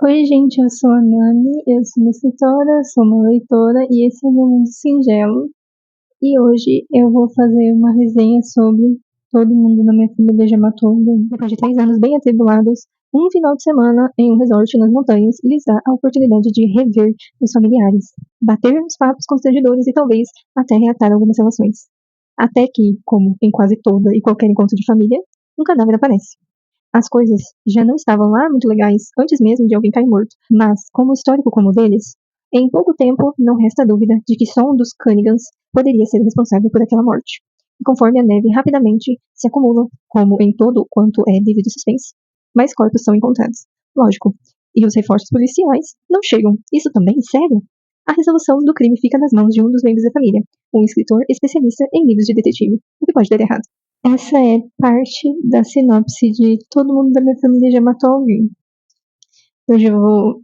Oi, gente, eu sou a Nani, eu sou uma escritora, sou uma leitora e esse é o meu Mundo Singelo. E hoje eu vou fazer uma resenha sobre Todo Mundo na Minha Família Já Matou. Depois de 3 anos bem atribulados, um final de semana em um resort nas montanhas lhes dá a oportunidade de rever os familiares, bater uns papos constrangedores e talvez até reatar algumas relações. Até que, como em quase toda e qualquer encontro de família, um cadáver aparece. As coisas já não estavam lá muito legais antes mesmo de alguém cair morto, mas, como histórico como o deles, em pouco tempo não resta dúvida de que só um dos Cunningans poderia ser o responsável por aquela morte. E conforme a neve rapidamente se acumula, como em todo quanto é livre de suspense, mais corpos são encontrados. Lógico. E os reforços policiais não chegam. Isso também? Sério? A resolução do crime fica nas mãos de um dos membros da família, um escritor especialista em livros de detetive, o que pode dar errado. Essa é parte da sinopse de Todo Mundo da Minha Família Já Matou Alguém. Hoje eu vou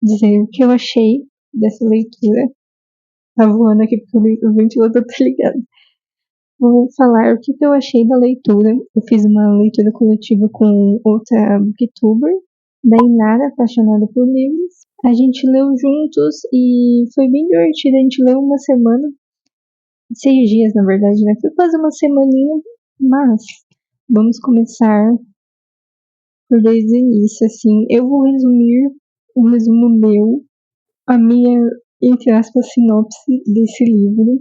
dizer o que eu achei dessa leitura. Tá voando aqui porque o ventilador tá ligado. Vou falar o que eu achei da leitura. Eu fiz uma leitura coletiva com outra booktuber, da Inara, apaixonada por livros. A gente leu juntos e foi bem divertido. A gente leu uma semana, 6 dias na verdade, né? Foi quase uma semaninha, mas vamos começar por desde o início, assim. Eu vou resumir um resumo meu, a minha, entre aspas, sinopse desse livro.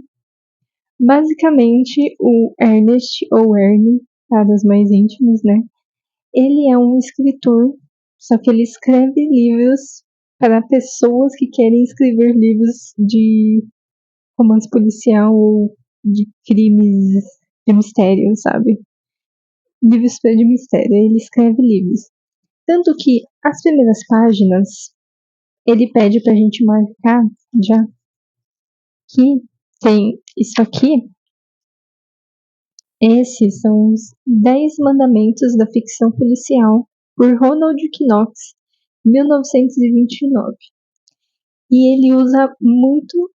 Basicamente, o Ernest, ou Ernie, para os mais íntimos, né? Ele é um escritor, só que ele escreve livros para pessoas que querem escrever livros de romance policial ou de crimes de mistério, sabe? Livros de mistério. Ele escreve livros. Tanto que as primeiras páginas ele pede pra gente marcar já que tem isso aqui. Esses são os 10 mandamentos da ficção policial por Ronald Knox, 1929. E ele usa muito,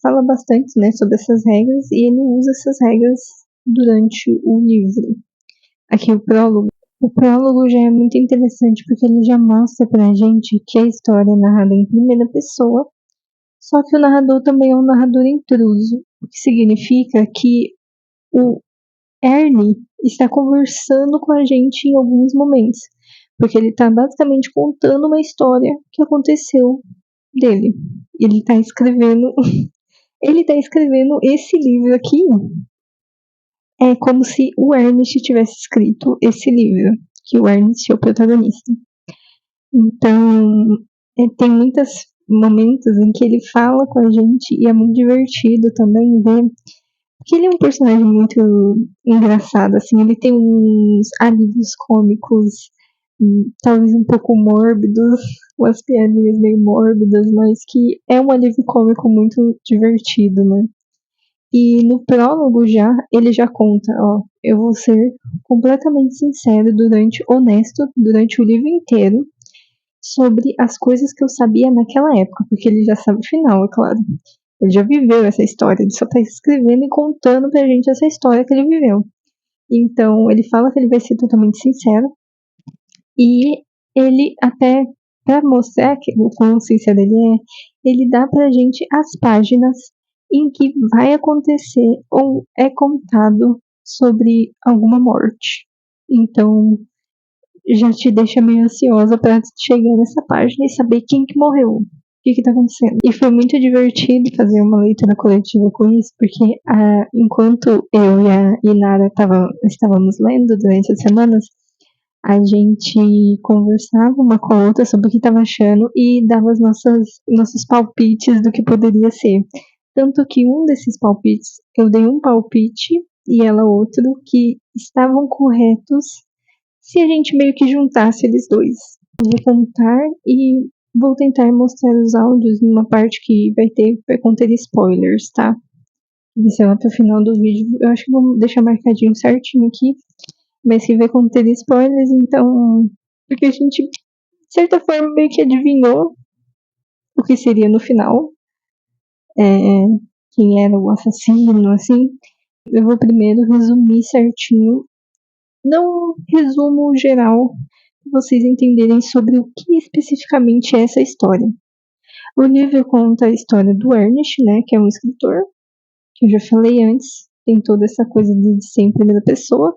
fala bastante, né, sobre essas regras e ele usa essas regras durante o livro. Aqui o prólogo. O prólogo já é muito interessante porque ele já mostra pra gente que a história é narrada em primeira pessoa, só que o narrador também é um narrador intruso, o que significa que o Ernie está conversando com a gente em alguns momentos, porque ele está basicamente contando uma história que aconteceu dele. Ele está escrevendo, ele está escrevendo esse livro aqui. É como se o Ernest tivesse escrito esse livro, que o Ernest é o protagonista. Então, tem muitos momentos em que ele fala com a gente e é muito divertido também ver, porque ele é um personagem muito engraçado, assim, ele tem uns alívios cômicos, talvez um pouco mórbidos, umas piadinhas meio mórbidas, mas que é um alívio cômico muito divertido, né? E no prólogo já, ele já conta, ó, eu vou ser completamente sincero honesto durante o livro inteiro sobre as coisas que eu sabia naquela época, porque ele já sabe o final, é claro. Ele já viveu essa história, ele só tá escrevendo e contando pra gente essa história que ele viveu. Então, ele fala que ele vai ser totalmente sincero e ele até, pra mostrar o quão sincero ele é, ele dá pra gente as páginas em que vai acontecer ou é contado sobre alguma morte. Então, já te deixa meio ansiosa para chegar nessa página e saber quem que morreu, o que tá acontecendo. E foi muito divertido fazer uma leitura coletiva com isso, porque enquanto eu e a Inara estávamos lendo durante as semanas, a gente conversava uma com a outra sobre o que estava achando e dava nossos palpites do que poderia ser. Tanto que um desses palpites, eu dei um palpite e ela outro, que estavam corretos se a gente meio que juntasse eles dois. Eu vou contar e vou tentar mostrar os áudios numa parte que vai conter spoilers, tá? Vai ser lá pro final do vídeo. Eu acho que vou deixar marcadinho certinho aqui, mas que vai conter spoilers, então. Porque a gente, de certa forma, meio que adivinhou o que seria no final. Quem era o assassino, assim. Eu vou primeiro resumir certinho. Não um resumo geral, vocês entenderem sobre o que especificamente é essa história. O livro conta a história do Ernest, né, que é um escritor, que eu já falei antes, tem toda essa coisa de ser em primeira pessoa,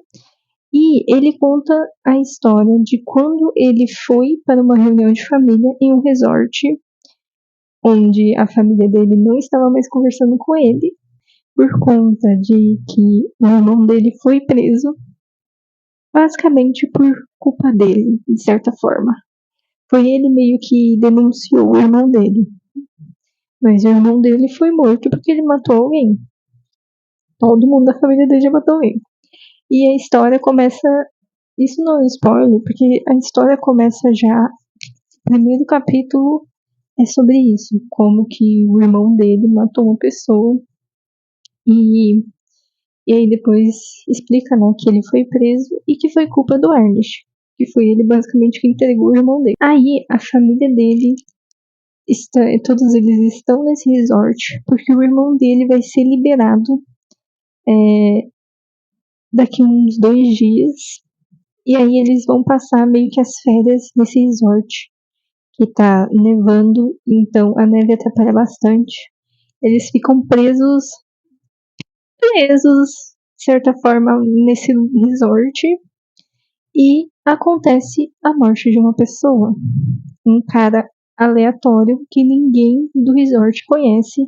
e ele conta a história de quando ele foi para uma reunião de família em um resort, onde a família dele não estava mais conversando com ele, por conta de que o irmão dele foi preso, basicamente por culpa dele, de certa forma. Foi ele meio que denunciou o irmão dele. Mas o irmão dele foi morto porque ele matou alguém. Todo mundo da família dele já matou alguém. E a história começa. Isso não é spoiler, porque a história começa já. O primeiro capítulo é sobre isso. Como que o irmão dele matou uma pessoa. E aí depois explica, né, que ele foi preso e que foi culpa do Ernest. Que foi ele basicamente que entregou o irmão dele. Aí a família dele todos eles estão nesse resort porque o irmão dele vai ser liberado daqui uns 2 dias. E aí eles vão passar meio que as férias nesse resort que tá nevando, então a neve atrapalha bastante. Eles ficam de certa forma, nesse resort e acontece a morte de uma pessoa. Um cara aleatório que ninguém do resort conhece,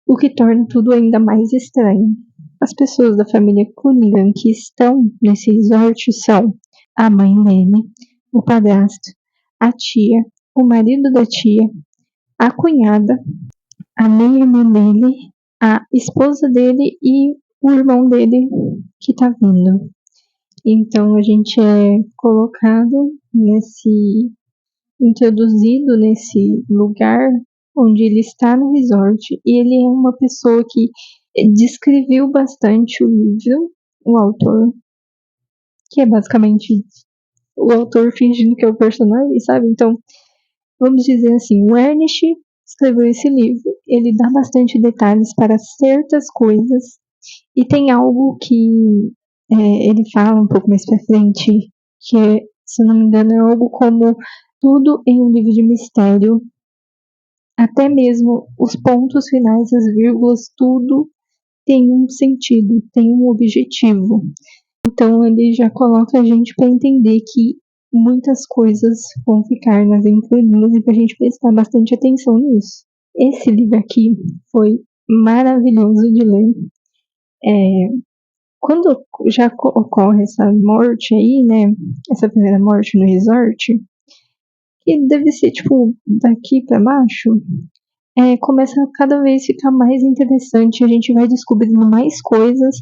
o que torna tudo ainda mais estranho. As pessoas da família Cunningham que estão nesse resort são a mãe dele, o padrasto, a tia, o marido da tia, a cunhada, a meia-irmã dele, a esposa dele e o irmão dele que tá vindo. Então a gente é introduzido nesse lugar onde ele está no resort e ele é uma pessoa que descreveu bastante o livro, o autor, que é basicamente o autor fingindo que é o personagem, sabe? Então, vamos dizer assim, o Ernest escreveu esse livro, ele dá bastante detalhes para certas coisas e tem algo que ele fala um pouco mais pra frente, que é, se eu não me engano, é algo como tudo em um livro de mistério, até mesmo os pontos finais, as vírgulas, tudo tem um sentido, tem um objetivo. Então ele já coloca a gente para entender que muitas coisas vão ficar nas entrelinhas e para a gente prestar bastante atenção nisso. Esse livro aqui foi maravilhoso de ler. Quando já ocorre essa morte aí, né? Essa primeira morte no resort, que deve ser tipo daqui para baixo, começa a cada vez ficar mais interessante, a gente vai descobrindo mais coisas.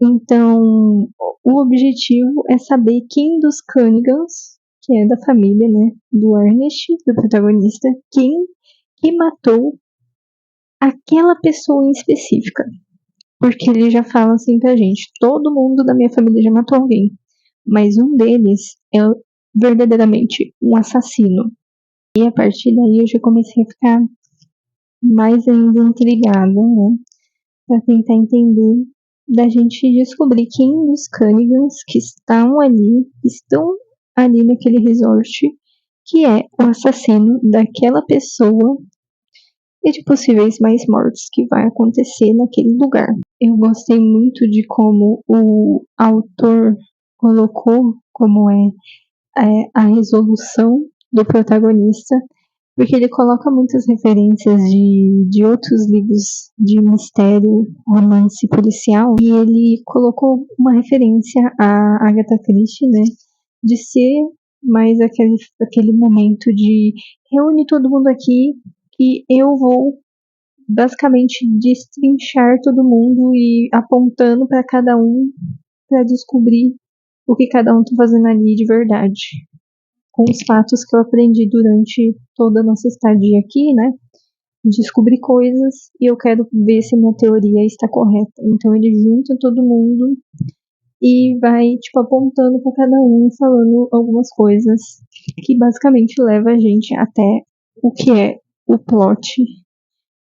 Então, o objetivo é saber quem dos Cunningans, que é da família, né, do Ernest, do protagonista, quem que matou aquela pessoa em específica. Porque ele já fala assim pra gente, todo mundo da minha família já matou alguém, mas um deles é verdadeiramente um assassino. E a partir daí eu já comecei a ficar mais ainda intrigada, né? Pra tentar entender, da gente descobrir quem dos Cunningans que estão ali naquele resort, que é o assassino daquela pessoa e de possíveis mais mortes que vai acontecer naquele lugar. Eu gostei muito de como o autor colocou como a resolução do protagonista, porque ele coloca muitas referências de outros livros de mistério, romance policial, e ele colocou uma referência a Agatha Christie, né, de ser mais aquele momento de reúne todo mundo aqui e eu vou basicamente destrinchar todo mundo e apontando para cada um para descobrir o que cada um tá fazendo ali de verdade. Com os fatos que eu aprendi durante toda a nossa estadia aqui, né? Descobri coisas e eu quero ver se minha teoria está correta. Então ele junta todo mundo e vai, tipo, apontando para cada um, falando algumas coisas que basicamente leva a gente até o que é o plot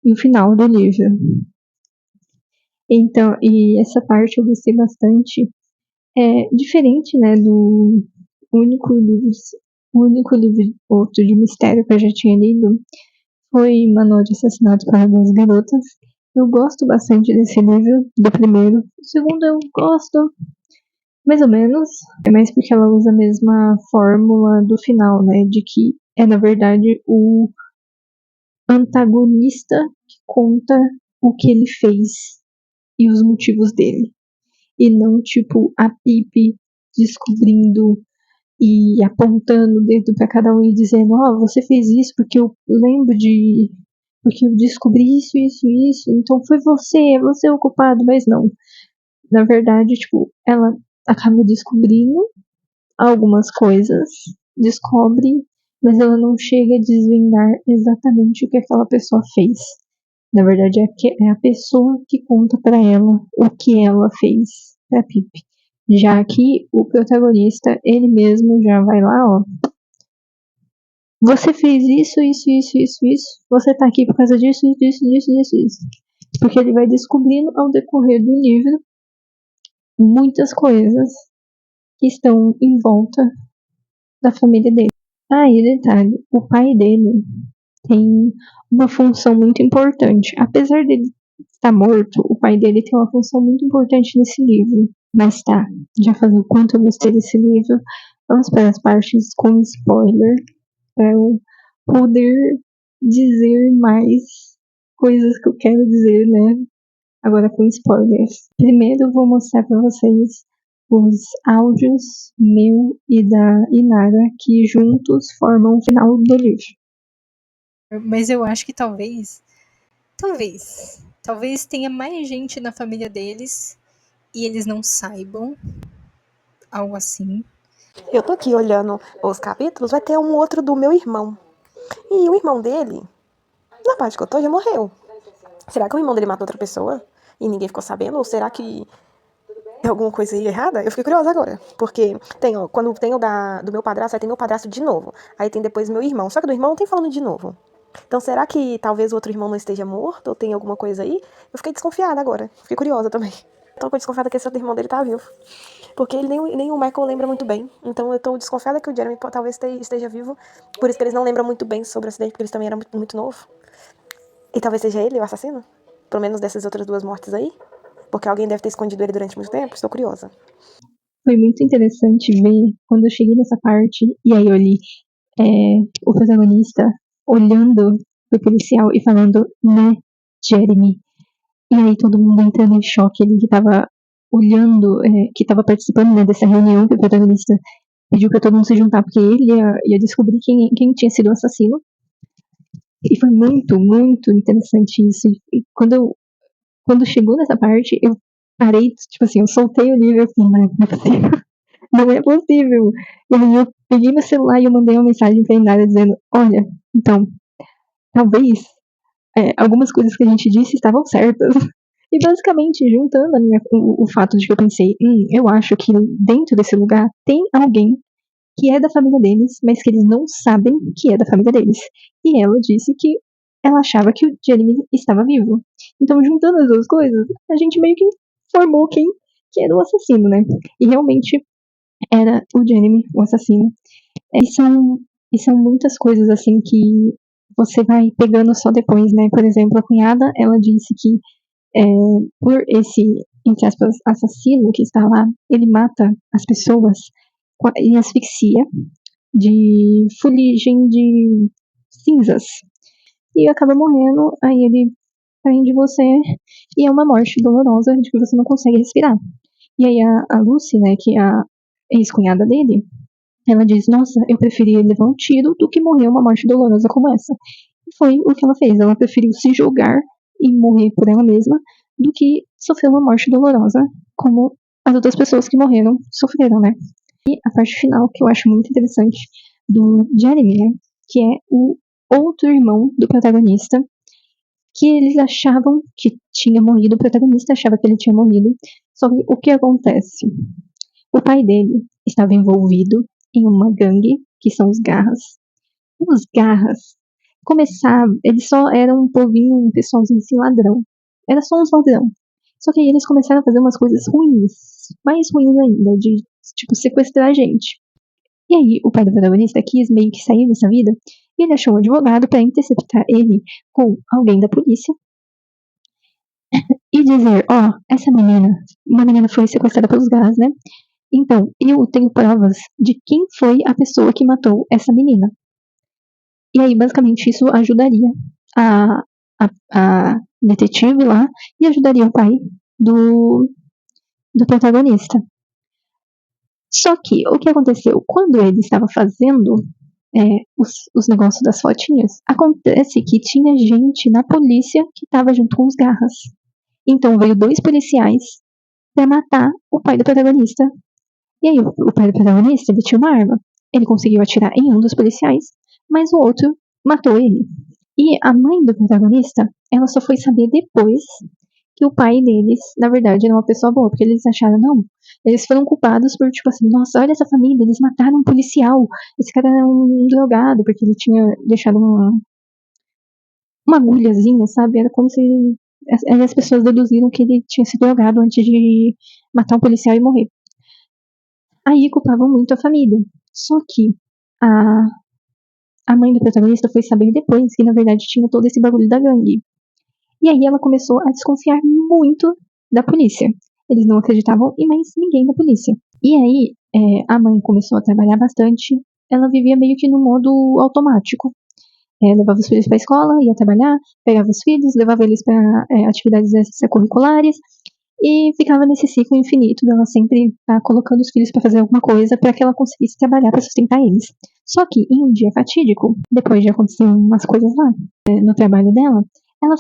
e o final do livro. Então, e essa parte eu gostei bastante. É diferente, né, do o único livro outro de mistério que eu já tinha lido foi Manual de Assassinato para Duas Garotas. Eu gosto bastante desse livro, do primeiro. O segundo eu gosto mais ou menos, é mais porque ela usa a mesma fórmula do final, né? De que é, na verdade, o antagonista que conta o que ele fez e os motivos dele. E não, tipo, a Pipe descobrindo e apontando o dedo pra cada um e dizendo, ó, você fez isso porque eu lembro de... porque eu descobri isso, então foi você é o culpado, mas não. Na verdade, tipo, ela acaba descobrindo algumas coisas, descobre, mas ela não chega a desvendar exatamente o que aquela pessoa fez. Na verdade, é a pessoa que conta pra ela o que ela fez pra Pip. Já que o protagonista, ele mesmo já vai lá, ó. Você fez isso. Você tá aqui por causa disso. Porque ele vai descobrindo ao decorrer do livro muitas coisas que estão em volta da família dele. Ah, e detalhe, o pai dele tem uma função muito importante. Apesar dele estar morto, o pai dele tem uma função muito importante nesse livro. Mas tá, já falei o quanto eu gostei desse livro. Vamos para as partes com spoiler, para eu poder dizer mais coisas que eu quero dizer, né? Agora com spoilers. Primeiro eu vou mostrar para vocês os áudios meu e da Inara que juntos formam o final do livro. Mas eu acho que talvez tenha mais gente na família deles e eles não saibam, algo assim. Eu tô aqui olhando os capítulos, vai ter um outro do meu irmão. E o irmão dele, na parte que eu tô, já morreu. Será que o irmão dele matou outra pessoa e ninguém ficou sabendo? Ou será que tem alguma coisa aí errada? Eu fiquei curiosa agora. Porque tem, ó, quando tem o do meu padrasto, aí tem meu padrasto de novo. Aí tem depois meu irmão. Só que do irmão não tem falando de novo. Então será que talvez o outro irmão não esteja morto? Ou tem alguma coisa aí? Eu fiquei desconfiada agora. Fiquei curiosa também. Tô desconfiada que esse outro irmão dele tá vivo. Porque ele nem o Michael lembra muito bem. Então eu tô desconfiada que o Jeremy talvez esteja vivo. Por isso que eles não lembram muito bem sobre o acidente, porque eles também eram muito novos. E talvez seja ele o assassino? Pelo menos dessas outras duas mortes aí? Porque alguém deve ter escondido ele durante muito tempo. Estou curiosa. Foi muito interessante ver quando eu cheguei nessa parte e aí eu li o protagonista olhando pro policial e falando, né, Jeremy. E aí todo mundo entrando em choque, ele que tava olhando, que tava participando, né, dessa reunião que o protagonista pediu pra todo mundo se juntar, porque ele ia descobrir quem tinha sido o assassino. E foi muito interessante isso. E quando chegou nessa parte, eu parei, tipo assim, eu soltei o livro e eu falei, não é possível. Não é possível. E aí eu peguei meu celular e eu mandei uma mensagem pra Inara dizendo, olha, então, talvez algumas coisas que a gente disse estavam certas. E basicamente, juntando o fato de que eu pensei, eu acho que dentro desse lugar tem alguém que é da família deles, mas que eles não sabem que é da família deles. E ela disse que ela achava que o Jeremy estava vivo. Então, juntando as duas coisas, a gente meio que formou quem que era o assassino, né? E realmente era o Jeremy, o assassino. E são muitas coisas assim que você vai pegando só depois, né? Por exemplo, a cunhada, ela disse que por esse, entre aspas, assassino que está lá, ele mata as pessoas em asfixia de fuligem de cinzas. E acaba morrendo, aí ele prende você e é uma morte dolorosa de que você não consegue respirar. E aí a Lucy, né, que é a ex-cunhada dele, ela diz, nossa, eu preferia levar um tiro do que morrer uma morte dolorosa como essa. E foi o que ela fez, ela preferiu se jogar e morrer por ela mesma do que sofrer uma morte dolorosa como as outras pessoas que morreram sofreram, né? E a parte final que eu acho muito interessante do Jeremy, né? Que é o outro irmão do protagonista, que eles achavam que tinha morrido, o protagonista achava que ele tinha morrido. Só que o que acontece? O pai dele estava envolvido em uma gangue, que são os Garras. Os Garras começaram, eles só eram um povinho, um pessoalzinho assim, ladrão. Era só uns ladrão. Só que aí eles começaram a fazer umas coisas ruins, mais ruins ainda, de, tipo, sequestrar a gente. E aí, o pai do protagonista quis meio que sair dessa vida e ele achou um advogado para interceptar ele com alguém da polícia e dizer: essa menina, uma menina foi sequestrada pelos garras, né? Então, eu tenho provas de quem foi a pessoa que matou essa menina. E aí, basicamente, isso ajudaria a, a detetive lá e ajudaria o pai do protagonista. Só que, o que aconteceu? Quando ele estava fazendo os negócios das fotinhas, acontece que tinha gente na polícia que estava junto com os garras. Então, veio 2 policiais para matar o pai do protagonista. E aí, o pai do protagonista, ele tinha uma arma. Ele conseguiu atirar em um dos policiais, mas o outro matou ele. E a mãe do protagonista, ela só foi saber depois que o pai deles, na verdade, era uma pessoa boa, porque eles acharam, não, eles foram culpados por, tipo assim, nossa, olha essa família, eles mataram um policial, esse cara era um drogado, porque ele tinha deixado uma agulhazinha, sabe, era como se as pessoas deduziram que ele tinha se drogado antes de matar um policial e morrer. Aí culpavam muito a família, só que a mãe do protagonista foi saber depois que, na verdade, tinha todo esse bagulho da gangue. E aí ela começou a desconfiar muito da polícia. Eles não acreditavam em mais ninguém da polícia. E aí a mãe começou a trabalhar bastante. Ela vivia meio que no modo automático. Levava os filhos para a escola, ia trabalhar, pegava os filhos, levava eles para atividades extracurriculares e ficava nesse ciclo infinito dela sempre estar colocando os filhos para fazer alguma coisa para que ela conseguisse trabalhar para sustentar eles. Só que em um dia fatídico, depois de acontecer umas coisas lá no trabalho dela, ela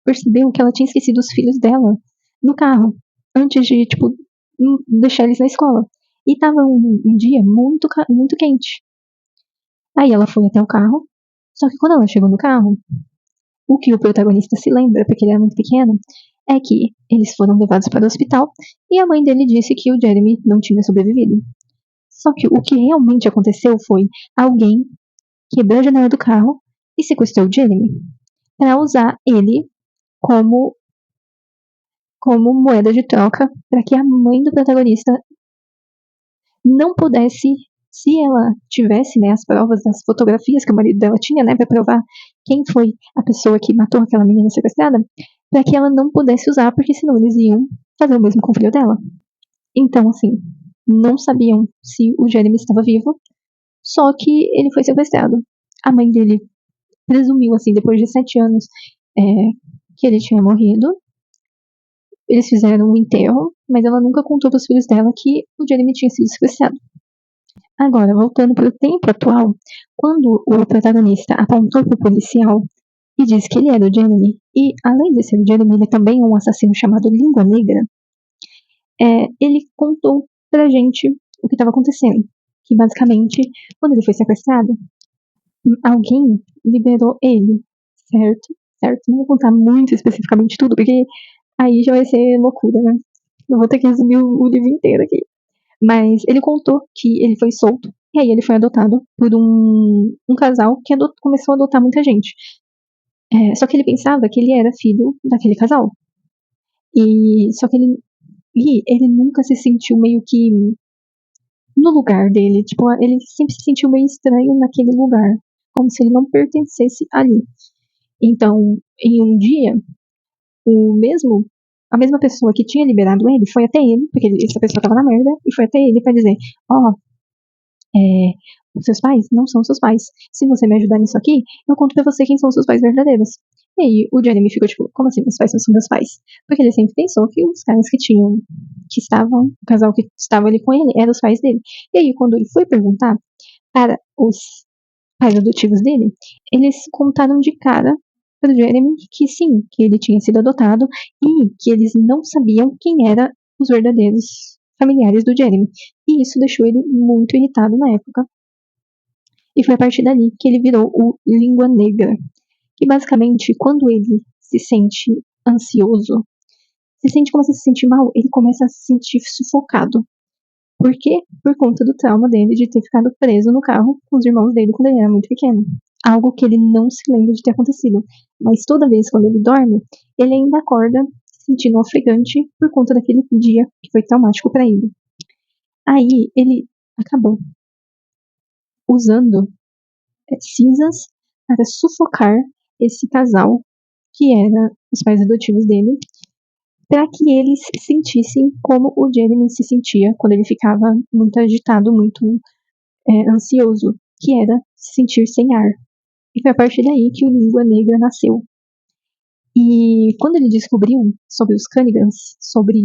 percebeu que ela tinha esquecido os filhos dela no carro antes de, tipo, deixar eles na escola. E tava um dia muito, muito quente. Aí ela foi até o carro, só que quando ela chegou no carro, o que o protagonista se lembra, porque ele era muito pequeno, é que eles foram levados para o hospital e a mãe dele disse que o Jeremy não tinha sobrevivido. Só que o que realmente aconteceu foi alguém quebrou a janela do carro e sequestrou o Jeremy para usar ele como moeda de troca para que a mãe do protagonista não pudesse, se ela tivesse, né, as provas das fotografias que o marido dela tinha, né, para provar quem foi a pessoa que matou aquela menina sequestrada, para que ela não pudesse usar, porque senão eles iam fazer o mesmo com o filho dela. Então, assim, não sabiam se o Jeremy estava vivo, só que ele foi sequestrado. A mãe dele presumiu, assim, depois de 7 anos, que ele tinha morrido. Eles fizeram um enterro, mas ela nunca contou para os filhos dela que o Jeremy tinha sido sequestrado. Agora, voltando para o tempo atual, quando o protagonista apontou para o policial e disse que ele era o Jeremy, e além de ser o Jeremy, ele também é um assassino chamado Língua Negra, ele contou pra gente o que estava acontecendo. Que basicamente, quando ele foi sequestrado, alguém liberou ele, certo? Certo? Não vou contar muito especificamente tudo, porque aí já vai ser loucura, né? Eu vou ter que resumir o livro inteiro aqui. Mas ele contou que ele foi solto, e aí ele foi adotado por um casal que começou a adotar muita gente. Só que ele pensava que ele era filho daquele casal. Só que ele nunca se sentiu meio que no lugar dele. Tipo, ele sempre se sentiu meio estranho naquele lugar. Como se ele não pertencesse ali. Então, em um dia, a mesma pessoa que tinha liberado ele foi até ele, porque essa pessoa tava na merda, e foi até ele pra dizer, os seus pais não são seus pais. Se você me ajudar nisso aqui, eu conto pra você quem são os seus pais verdadeiros. E aí o Jeremy ficou tipo, como assim meus pais não são meus pais? Porque ele sempre pensou que os caras o casal que estava ali com ele, eram os pais dele. E aí quando ele foi perguntar para os pais adotivos dele, eles contaram de cara para o Jeremy que sim, que ele tinha sido adotado e que eles não sabiam quem eram os verdadeiros familiares do Jeremy. E isso deixou ele muito irritado na época. E foi a partir dali que ele virou o Língua Negra. Que basicamente, quando ele se sente ansioso, começa a se sentir mal, ele começa a se sentir sufocado. Por quê? Por conta do trauma dele de ter ficado preso no carro com os irmãos dele quando ele era muito pequeno. Algo que ele não se lembra de ter acontecido. Mas toda vez quando ele dorme, ele ainda acorda se sentindo ofegante por conta daquele dia que foi traumático para ele. Aí, acabou usando cinzas para sufocar esse casal, que era os pais adotivos dele, para que eles sentissem como o Jeremy se sentia quando ele ficava muito agitado, muito ansioso, que era se sentir sem ar. E foi a partir daí que o Língua Negra nasceu. E quando ele descobriu sobre os Cunningans, sobre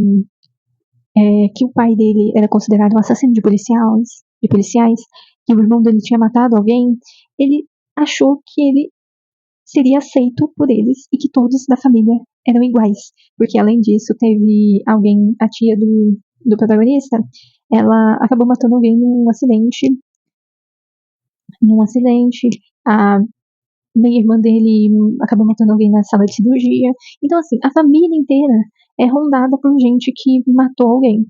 que o pai dele era considerado um assassino de policiais, que o irmão dele tinha matado alguém, ele achou que ele seria aceito por eles e que todos da família eram iguais. Porque além disso, teve alguém, a tia do protagonista, ela acabou matando alguém num acidente. A meia-irmã dele acabou matando alguém na sala de cirurgia. Então, assim, a família inteira é rondada por gente que matou alguém.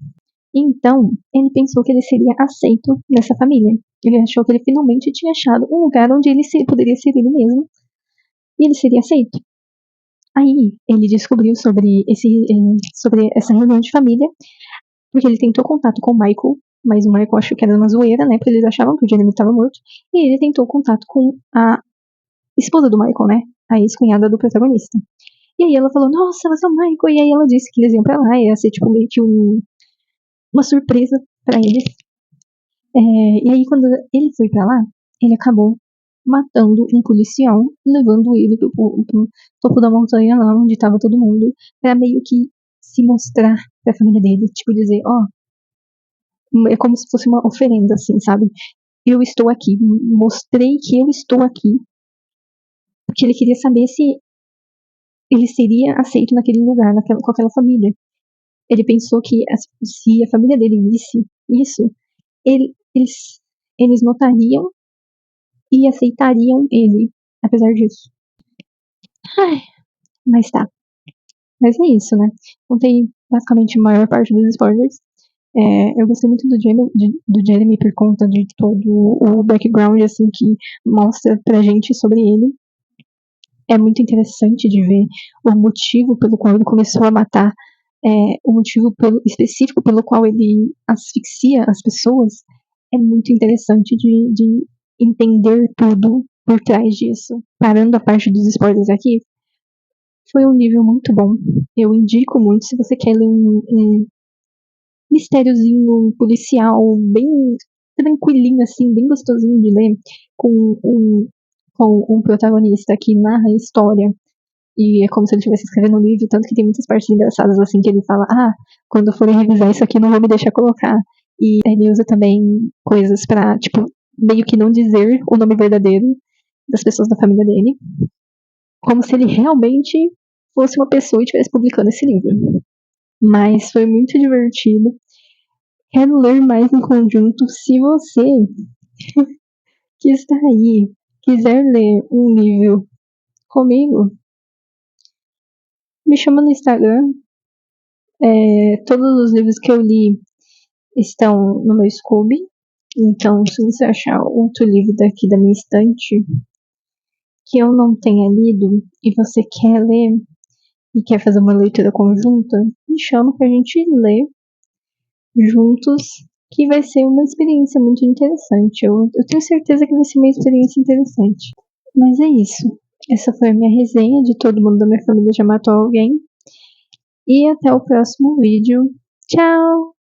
Então, ele pensou que ele seria aceito nessa família. Ele achou que ele finalmente tinha achado um lugar onde ele poderia ser ele mesmo. E ele seria aceito. Aí, ele descobriu sobre essa reunião de família, porque ele tentou contato com o Michael, mas o Michael achou que era uma zoeira, né? Porque eles achavam que o Jeremy estava morto. E ele tentou contato com a esposa do Michael, né? A ex-cunhada do protagonista. E aí ela falou, nossa, você é o Michael. E aí ela disse que eles iam pra lá, ia ser tipo meio que uma surpresa pra eles. E aí quando ele foi pra lá, ele acabou matando um policial, levando ele pro topo da montanha lá onde tava todo mundo, pra meio que se mostrar pra família dele, tipo dizer, é como se fosse uma oferenda, assim, sabe? Eu estou aqui, mostrei que eu estou aqui, porque ele queria saber se ele seria aceito naquele lugar, com aquela família. Ele pensou que se a família dele visse isso, eles notariam e aceitariam ele, apesar disso. Ai, mas tá. Mas é isso, né? Contei basicamente a maior parte dos spoilers. Eu gostei muito do Jeremy por conta de todo o background, assim, que mostra pra gente sobre ele. É muito interessante de ver o motivo pelo qual ele começou a matar, o motivo específico pelo qual ele asfixia as pessoas. É muito interessante de entender tudo por trás disso. Parando a parte dos spoilers aqui, foi um nível muito bom. Eu indico muito se você quer ler um mistériozinho policial bem tranquilinho, assim, bem gostosinho de ler, com um protagonista que narra a história. E é como se ele estivesse escrevendo um livro, tanto que tem muitas partes engraçadas, assim, que ele fala, quando eu for revisar isso aqui, não vou me deixar colocar. E ele usa também coisas pra, tipo, meio que não dizer o nome verdadeiro das pessoas da família dele. Como se ele realmente fosse uma pessoa e estivesse publicando esse livro. Mas foi muito divertido. Quero ler mais em conjunto. Se você que está aí quiser ler um livro comigo, me chama no Instagram. Todos os livros que eu li estão no meu Scooby. Então, se você achar outro livro daqui da minha estante que eu não tenha lido e você quer ler e quer fazer uma leitura conjunta, me chama pra gente ler juntos, que vai ser uma experiência muito interessante. Eu tenho certeza que vai ser uma experiência interessante. Mas é isso. Essa foi a minha resenha de Todo Mundo da Minha Família Já Matou Alguém. E até o próximo vídeo. Tchau!